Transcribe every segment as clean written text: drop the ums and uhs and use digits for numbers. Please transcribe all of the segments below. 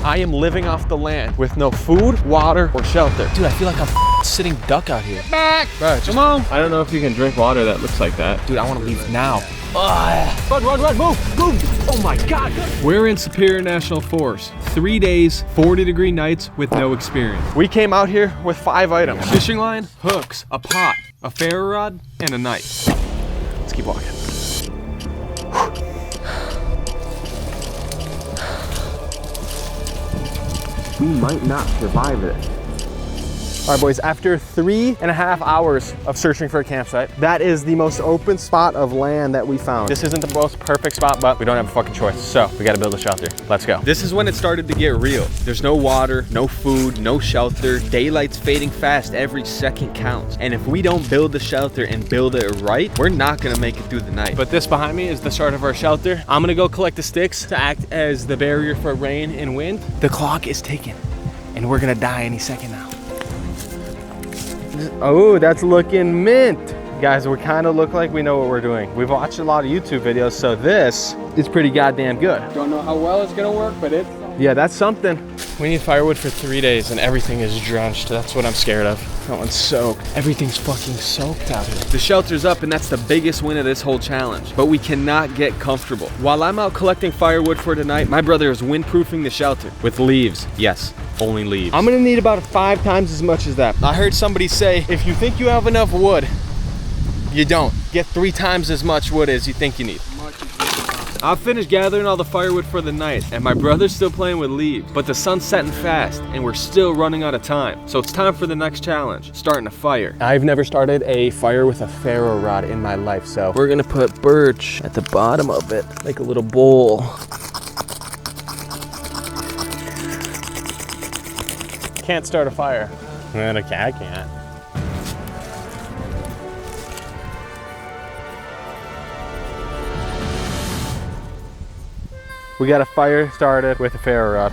I am living off the land with no food, water, or shelter. Dude, I feel like I'm sitting duck out here. Back! Bro, come on! I don't know if you can drink water that looks like that. Dude, I want to leave now. Run, move! Oh my God! We're in Superior National Forest. 3 days, 40-degree nights with no experience. We came out here with 5 items. Fishing line, hooks, a pot, a ferro rod, and a knife. Let's keep walking. We might not survive it. All right, boys, after 3.5 hours of searching for a campsite, that is the most open spot of land that we found. This isn't the most perfect spot, but we don't have a fucking choice. So we gotta build a shelter. Let's go. This is when it started to get real. There's no water, no food, no shelter. Daylight's fading fast, every second counts. And if we don't build the shelter and build it right, we're not gonna make it through the night. But this behind me is the start of our shelter. I'm gonna go collect the sticks to act as the barrier for rain and wind. The clock is ticking, and we're gonna die any second now. Oh, that's looking mint. Guys, we kind of look like we know what we're doing. We've watched a lot of YouTube videos, so this is pretty goddamn good. Don't know how well it's gonna work, but it's... Yeah, that's something. We need firewood for 3 days and everything is drenched. That's what I'm scared of. That one's soaked. Everything's fucking soaked out here. The shelter's up and that's the biggest win of this whole challenge. But we cannot get comfortable. While I'm out collecting firewood for tonight, my brother is windproofing the shelter with leaves. Yes, only leaves. I'm gonna need about 5 times as much as that. I heard somebody say, if you think you have enough wood, you don't. Get 3 times as much wood as you think you need. I've finished gathering all the firewood for the night, and my brother's still playing with leaves, but the sun's setting fast, and we're still running out of time. So it's time for the next challenge, starting a fire. I've never started a fire with a ferro rod in my life, so we're gonna put birch at the bottom of it, like a little bowl. Can't start a fire. I can't. We got a fire started with a ferro rod.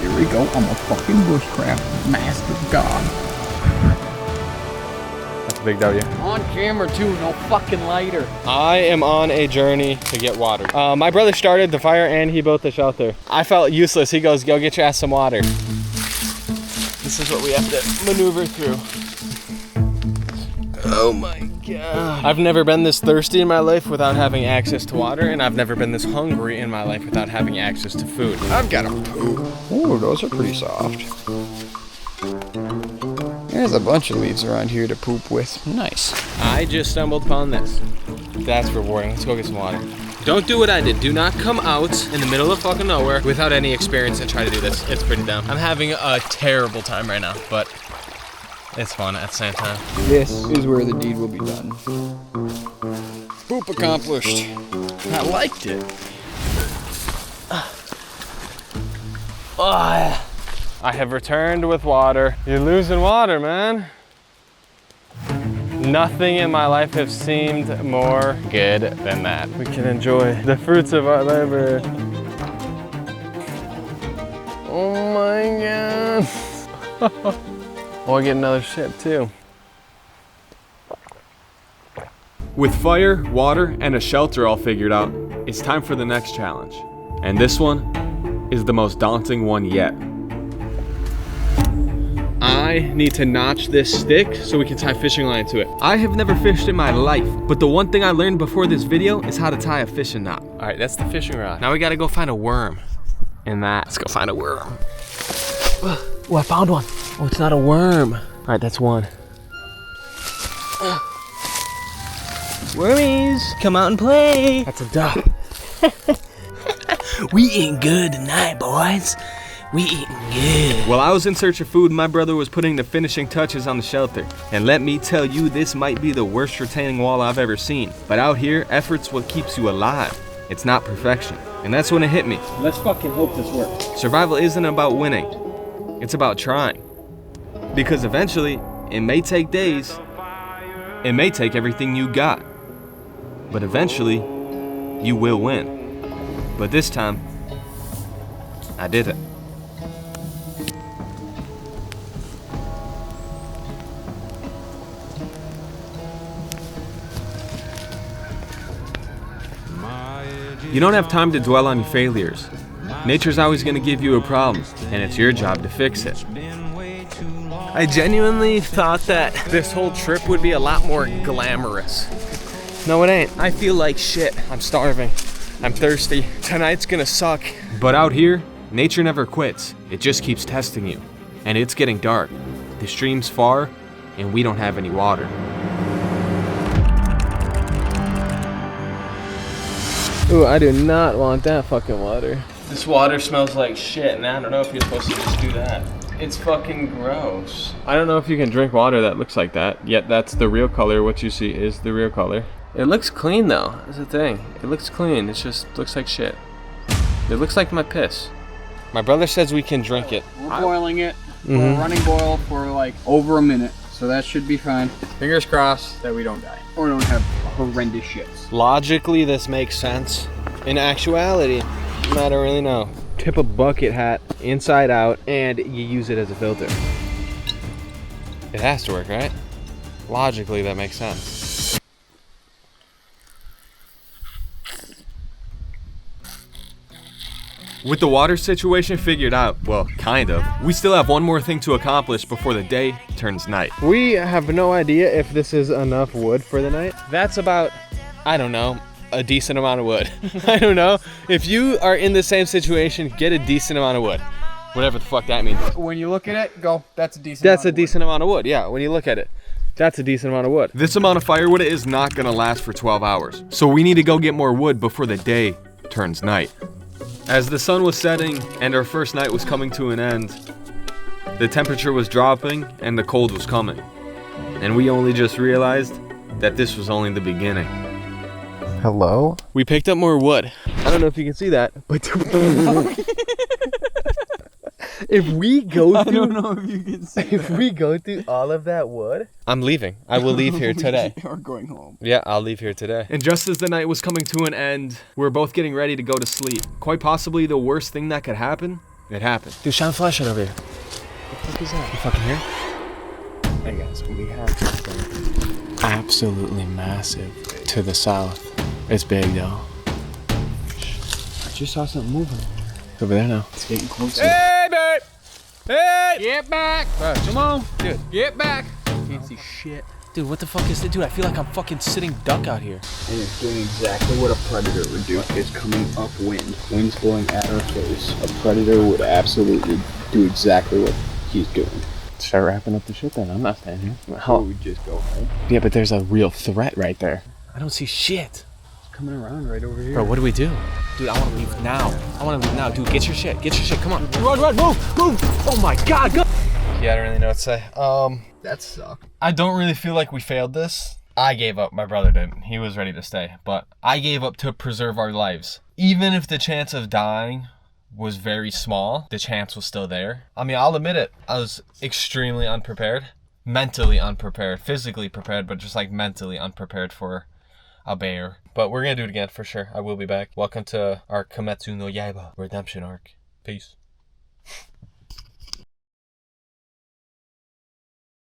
Here we go. I'm a fucking bushcraft master god. That's a big W. On camera too, no fucking lighter. I am on a journey to get water. My brother started the fire and he built the shelter. I felt useless. He goes, go get your ass some water. This is what we have to maneuver through. Oh my God. I've never been this thirsty in my life without having access to water, and I've never been this hungry in my life without having access to food. I've got a poop. Oh, those are pretty soft. There's a bunch of leaves around here to poop with. Nice. I just stumbled upon this. That's rewarding. Let's go get some water. Don't do what I did. Do not come out in the middle of fucking nowhere without any experience and try to do this. It's pretty dumb. I'm having a terrible time right now, but it's fun at the same time. This is where the deed will be done. Poop accomplished. I liked it. I have returned with water. You're losing water, man. Nothing in my life has seemed more good than that. We can enjoy the fruits of our labor. Oh my God. Oh, I get another sip too. With fire, water, and a shelter all figured out, it's time for the next challenge. And this one is the most daunting one yet. I need to notch this stick so we can tie fishing line to it. I have never fished in my life, but the one thing I learned before this video is how to tie a fishing knot. All right, that's the fishing rod. Now we gotta go find a worm in that. Let's go find a worm. Oh, I found one. Oh, it's not a worm. All right, that's one. Wormies, come out and play. That's a duck. We eating good tonight, boys. We eating good. While I was in search of food, my brother was putting the finishing touches on the shelter. And let me tell you, this might be the worst retaining wall I've ever seen. But out here, effort's what keeps you alive. It's not perfection. And that's when it hit me. Let's fucking hope this works. Survival isn't about winning. It's about trying. Because eventually, it may take days. It may take everything you got. But eventually, you will win. But this time, I did it. You don't have time to dwell on your failures. Nature's always gonna give you a problem, and it's your job to fix it. I genuinely thought that this whole trip would be a lot more glamorous. No, it ain't. I feel like shit. I'm starving. I'm thirsty. Tonight's gonna suck. But out here, nature never quits. It just keeps testing you. And it's getting dark. The stream's far, and we don't have any water. Ooh, I do not want that fucking water. This water smells like shit, and I don't know if you're supposed to just do that. It's fucking gross. I don't know if you can drink water that looks like that, yet that's the real color. What you see is the real color. It looks clean though, that's the thing. It looks clean, it just looks like shit. It looks like my piss. My brother says we can drink it. We're boiling it. We're running boil for like over a minute, so that should be fine. Fingers crossed that we don't die. Or don't have horrendous shits. Logically, this makes sense. In actuality, I don't really know. Tip a bucket hat inside out and you use it as a filter. It has to work, right? Logically, that makes sense. With the water situation figured out, well, kind of, we still have one more thing to accomplish before the day turns night. We have no idea if this is enough wood for the night. That's about, I don't know, a decent amount of wood. I don't know. If you are in the same situation, get a decent amount of wood. Whatever the fuck that means. When you look at it, go, that's a decent That's a decent amount of wood, yeah, when you look at it. That's a decent amount of wood. This amount of firewood is not gonna last for 12 hours. So we need to go get more wood before the day turns night. As the sun was setting and our first night was coming to an end, the temperature was dropping and the cold was coming. And we only just realized that this was only the beginning. Hello? We picked up more wood. I don't know if you can see that, but if we go through, I don't know if you can see if that. We go through all of that wood, I'm leaving. I will leave here today. Or going home. Yeah, I'll leave here today. And just as the night was coming to an end, we're both getting ready to go to sleep. Quite possibly the worst thing that could happen, it happened. Dude, shine a flashlight over here. What the fuck is that? You fucking here? Hey guys, we have something absolutely massive to the south. It's big though. I just saw something moving. It's over there now. It's getting closer. Hey, babe! Hey! Get back! Come on, dude. Get back! Can't see shit. Dude, what the fuck is it? Dude, I feel like I'm fucking sitting duck out here. And it's doing exactly what a predator would do. It's coming upwind. Wind's blowing at our face. A predator would absolutely do exactly what he's doing. Start wrapping up the shit then. I'm not staying here. How would we just go home? Yeah, but there's a real threat right there. I don't see shit. Coming around right over here. Bro, what do we do? Dude, I want to leave now. I want to leave now. Dude, get your shit. Get your shit. Come on. Run, move. Oh my God, go. Yeah, I don't really know what to say. That sucked. I don't really feel like we failed this. I gave up. My brother didn't. He was ready to stay. But I gave up to preserve our lives. Even if the chance of dying was very small, the chance was still there. I mean, I'll admit it. I was extremely unprepared. Mentally unprepared. Physically prepared, but just like mentally unprepared for a bear. But we're gonna do it again for sure. I will be back. Welcome to our Kimetsu no Yaiba redemption arc. Peace.